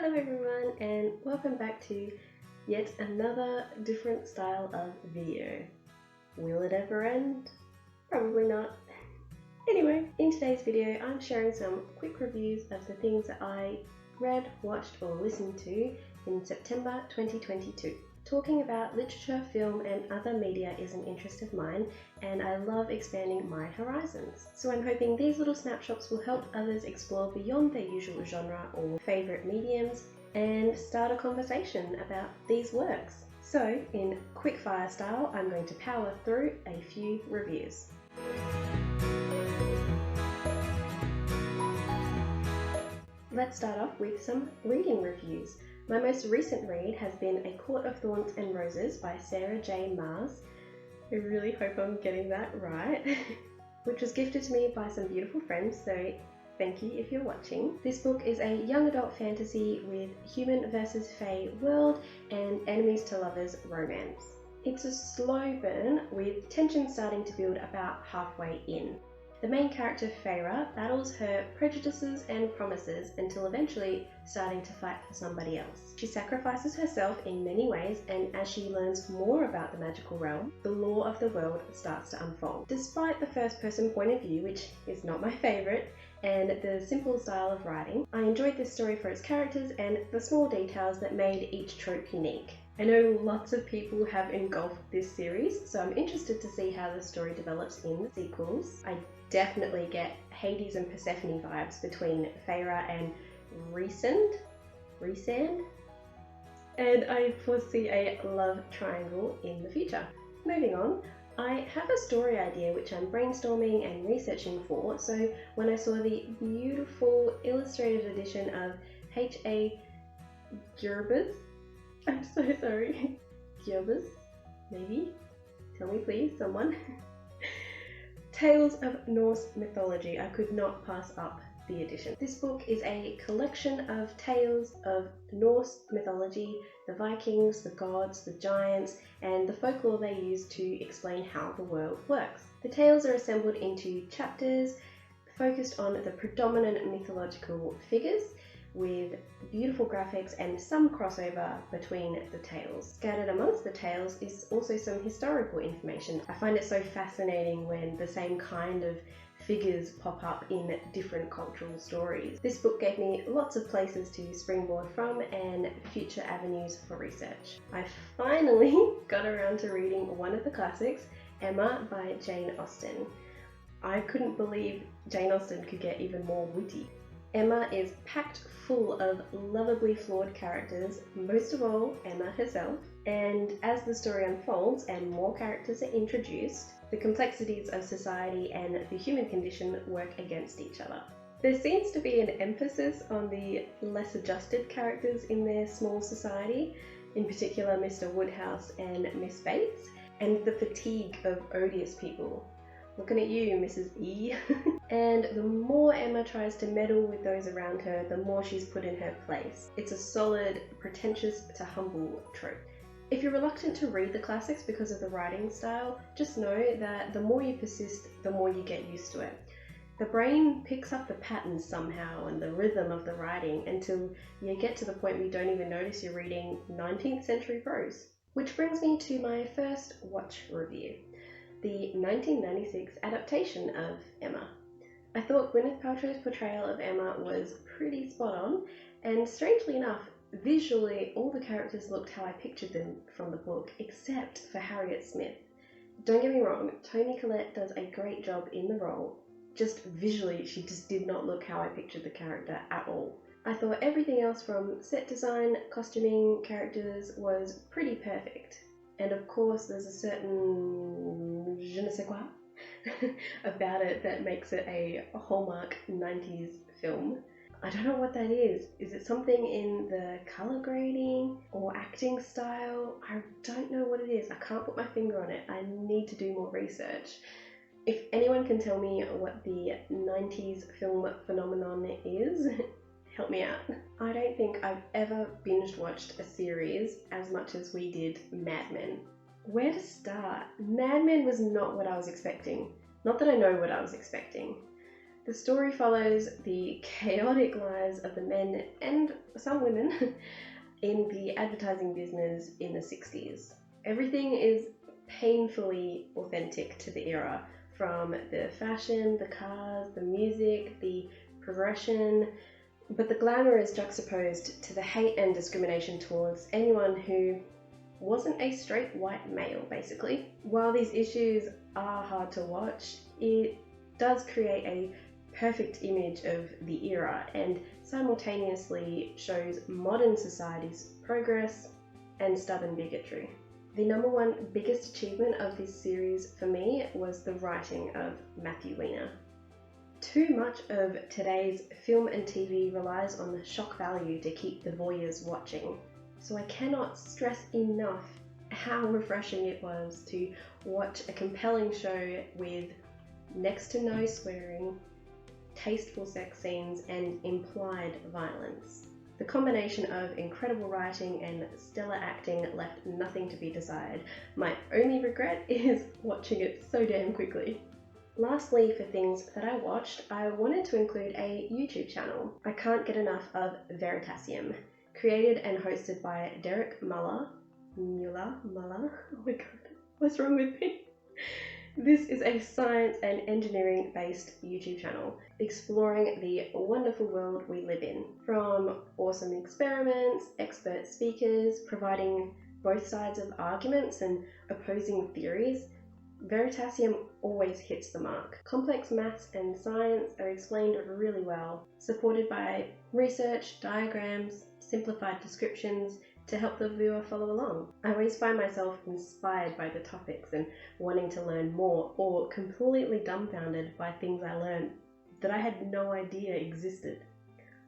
Hello everyone and welcome back to yet another different style of video. Will it ever end? Probably not. Anyway, in today's video I'm sharing some quick reviews of the things that I read, watched or listened to in September 2022. Talking about literature, film and other media is an interest of mine and I love expanding my horizons. So I'm hoping these little snapshots will help others explore beyond their usual genre or favourite mediums and start a conversation about these works. So in quickfire style, I'm going to power through a few reviews. Let's start off with some reading reviews. My most recent read has been A Court of Thorns and Roses by Sarah J. Maas. I really hope I'm getting that right. Which was gifted to me by some beautiful friends, so thank you if you're watching. This book is a young adult fantasy with human versus fae world and enemies to lovers romance. It's a slow burn with tension starting to build about halfway in. The main character, Feyre, battles her prejudices and promises until eventually starting to fight for somebody else. She sacrifices herself in many ways, and as she learns more about the magical realm, the lore of the world starts to unfold. Despite the first-person point of view, which is not my favourite, and the simple style of writing, I enjoyed this story for its characters and the small details that made each trope unique. I know lots of people have engulfed this series, so I'm interested to see how the story develops in the sequels. I definitely get Hades and Persephone vibes between Feyre and Rhysand, and I foresee a love triangle in the future. Moving on, I have a story idea which I'm brainstorming and researching for, so when I saw the beautiful illustrated edition of H.A. Gerbers, I'm so sorry, Gerbers, maybe? Tell me please, someone. Tales of Norse Mythology. I could not pass up the edition. This book is a collection of tales of Norse mythology, the Vikings, the gods, the giants, and the folklore they use to explain how the world works. The tales are assembled into chapters focused on the predominant mythological figures, with beautiful graphics and some crossover between the tales. Scattered amongst the tales is also some historical information. I find it so fascinating when the same kind of figures pop up in different cultural stories. This book gave me lots of places to springboard from and future avenues for research. I finally got around to reading one of the classics, Emma by Jane Austen. I couldn't believe Jane Austen could get even more witty. Emma is packed full of lovably flawed characters, most of all Emma herself, and as the story unfolds and more characters are introduced, the complexities of society and the human condition work against each other. There seems to be an emphasis on the less adjusted characters in their small society, in particular Mr. Woodhouse and Miss Bates, and the fatigue of odious people. Looking at you, Mrs. E. And the more Emma tries to meddle with those around her, the more she's put in her place. It's a solid, pretentious to humble trope. If you're reluctant to read the classics because of the writing style, just know that the more you persist, the more you get used to it. The brain picks up the patterns somehow and the rhythm of the writing until you get to the point where you don't even notice you're reading 19th century prose. Which brings me to my first watch review, the 1996 adaptation of Emma. I thought Gwyneth Paltrow's portrayal of Emma was pretty spot on, and strangely enough, visually all the characters looked how I pictured them from the book, except for Harriet Smith. Don't get me wrong, Toni Collette does a great job in the role, just visually she just did not look how I pictured the character at all. I thought everything else from set design, costuming, characters was pretty perfect. And of course there's a certain je ne sais quoi about it that makes it a Hallmark 90s film. I don't know what that is. Is it something in the colour grading or acting style? I don't know what it is. I can't put my finger on it. I need to do more research. If anyone can tell me what the 90s film phenomenon is, help me out. I don't think I've ever binge watched a series as much as we did Mad Men. Where to start? Mad Men was not what I was expecting. Not that I know what I was expecting. The story follows the chaotic lives of the men and some women in the advertising business in the 60s. Everything is painfully authentic to the era, from the fashion, the cars, the music, the progression, but the glamour is juxtaposed to the hate and discrimination towards anyone who wasn't a straight white male, basically. While these issues are hard to watch, it does create a perfect image of the era and simultaneously shows modern society's progress and stubborn bigotry. The number one biggest achievement of this series for me was the writing of Matthew Weiner. Too much of today's film and TV relies on the shock value to keep the voyeurs watching, so I cannot stress enough how refreshing it was to watch a compelling show with next to no swearing, tasteful sex scenes, and implied violence. The combination of incredible writing and stellar acting left nothing to be desired. My only regret is watching it so damn quickly. Lastly, for things that I watched, I wanted to include a YouTube channel. I can't get enough of Veritasium, created and hosted by Derek Muller. Oh my god, what's wrong with me? This is a science and engineering based YouTube channel exploring the wonderful world we live in. From awesome experiments, expert speakers providing both sides of arguments and opposing theories, Veritasium always hits the mark. Complex maths and science are explained really well, supported by research, diagrams, simplified descriptions to help the viewer follow along. I always find myself inspired by the topics and wanting to learn more, or completely dumbfounded by things I learned that I had no idea existed.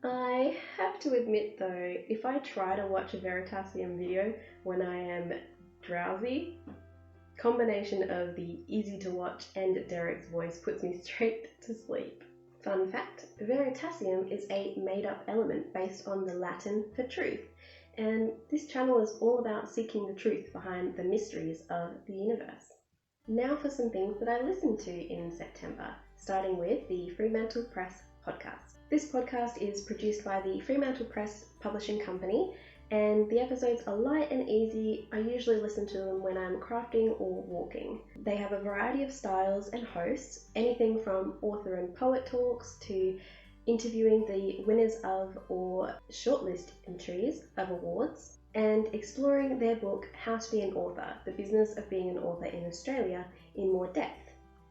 I have to admit though, if I try to watch a Veritasium video when I am drowsy, combination of the easy to watch and Derek's voice puts me straight to sleep. Fun fact, Veritasium is a made-up element based on the Latin for truth, and this channel is all about seeking the truth behind the mysteries of the universe. Now for some things that I listened to in September, starting with the Fremantle Press podcast. This podcast is produced by the Fremantle Press Publishing Company, and the episodes are light and easy. I usually listen to them when I'm crafting or walking. They have a variety of styles and hosts, anything from author and poet talks to interviewing the winners of or shortlist entries of awards, and exploring their book How to Be an Author, the business of being an author in Australia, in more depth.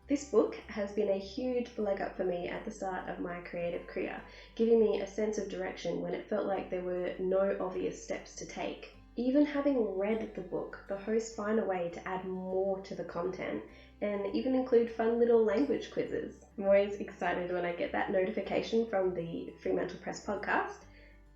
This book has been a huge leg up for me at the start of my creative career, giving me a sense of direction when it felt like there were no obvious steps to take. Even having read the book, the hosts find a way to add more to the content and even include fun little language quizzes. I'm always excited when I get that notification from the Fremantle Press podcast,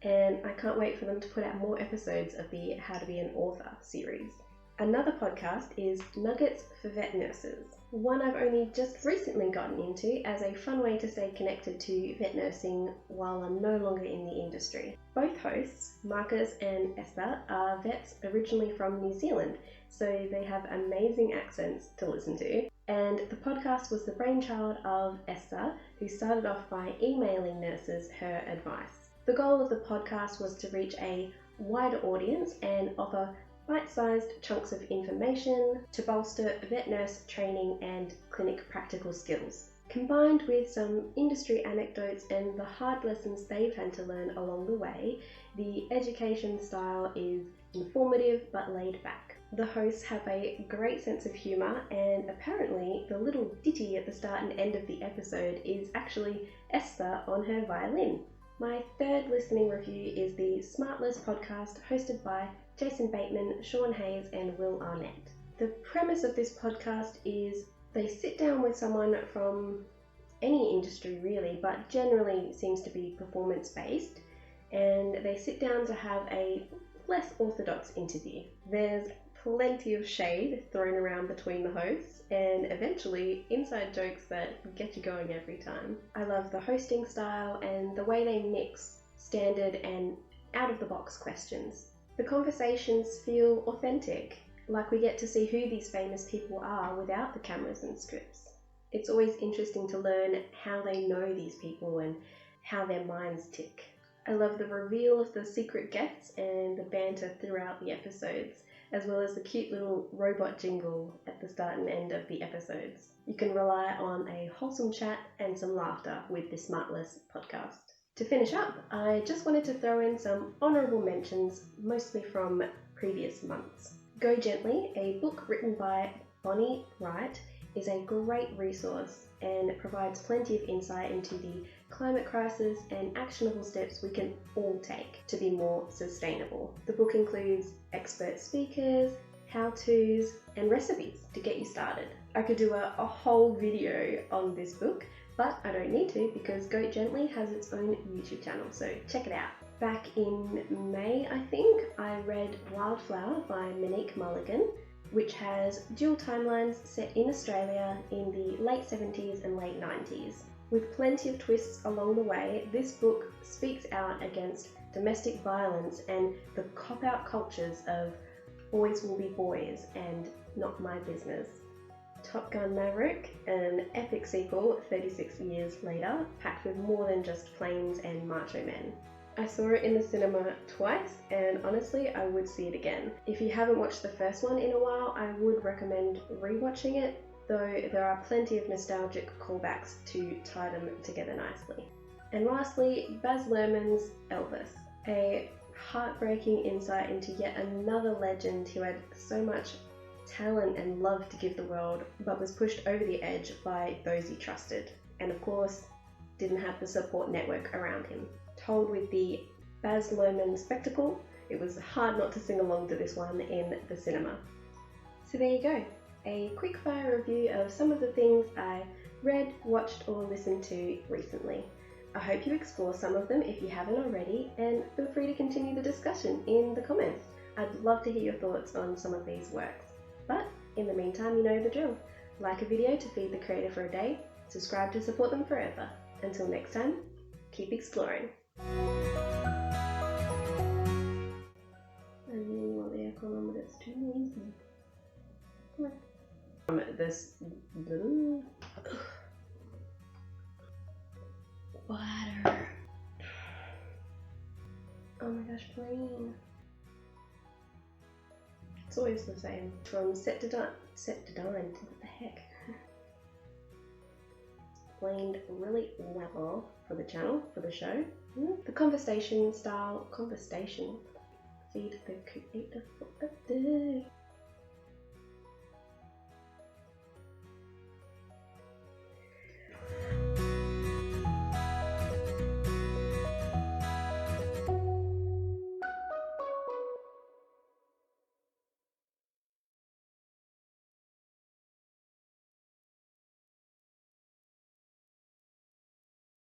and I can't wait for them to put out more episodes of the How to Be an Author series. Another podcast is Nuggets for Vet Nurses, one I've only just recently gotten into as a fun way to stay connected to vet nursing while I'm no longer in the industry. Both hosts, Marcus and Esther, are vets originally from New Zealand, so they have amazing accents to listen to. And the podcast was the brainchild of Esther, who started off by emailing nurses her advice. The goal of the podcast was to reach a wider audience and offer bite-sized chunks of information to bolster vet nurse training and clinic practical skills, combined with some industry anecdotes and the hard lessons they've had to learn along the way. The education style is informative but laid back. The hosts have a great sense of humour, and apparently the little ditty at the start and end of the episode is actually Esther on her violin. My third listening review is the Smartless podcast, hosted by Jason Bateman, Sean Hayes and Will Arnett. The premise of this podcast is they sit down with someone from any industry really, but generally seems to be performance based, and they sit down to have a less orthodox interview. There's plenty of shade thrown around between the hosts and eventually inside jokes that get you going every time. I love the hosting style and the way they mix standard and out-of-the-box questions. The conversations feel authentic, like we get to see who these famous people are without the cameras and scripts. It's always interesting to learn how they know these people and how their minds tick. I love the reveal of the secret guests and the banter throughout the episodes, as well as the cute little robot jingle at the start and end of the episodes. You can rely on a wholesome chat and some laughter with the Smartless podcast. To finish up, I just wanted to throw in some honourable mentions, mostly from previous months. Go Gently, a book written by Bonnie Wright, is a great resource and provides plenty of insight into the climate crisis and actionable steps we can all take to be more sustainable. The book includes expert speakers, how-tos, and recipes to get you started. I could do a whole video on this book, but I don't need to because Go Gently has its own YouTube channel, so check it out. Back in May, I think, I read Wildflower by Monique Mulligan, which has dual timelines set in Australia in the late 70s and late 90s. With plenty of twists along the way, this book speaks out against domestic violence and the cop-out cultures of boys will be boys and not my business. Top Gun Maverick, an epic sequel 36 years later, packed with more than just planes and macho men. I saw it in the cinema twice, and honestly, I would see it again. If you haven't watched the first one in a while, I would recommend rewatching it, though there are plenty of nostalgic callbacks to tie them together nicely. And lastly, Baz Luhrmann's Elvis, a heartbreaking insight into yet another legend who had so much talent and love to give the world, but was pushed over the edge by those he trusted, and of course, didn't have the support network around him. Told with the Baz Luhrmann spectacle, it was hard not to sing along to this one in the cinema. So there you go, a quick fire review of some of the things I read, watched, or listened to recently. I hope you explore some of them if you haven't already, and feel free to continue the discussion in the comments. I'd love to hear your thoughts on some of these works. But in the meantime, you know the drill. Like a video to feed the creator for a day, subscribe to support them forever. Until next time, keep exploring. I really want the aircon on, but it's too noisy. Come on. This little water. Oh my gosh, Blaine. It's always the same. From set to dine, what the heck? Explained really well for the channel, for the show. The conversation style, feed the creator for a day.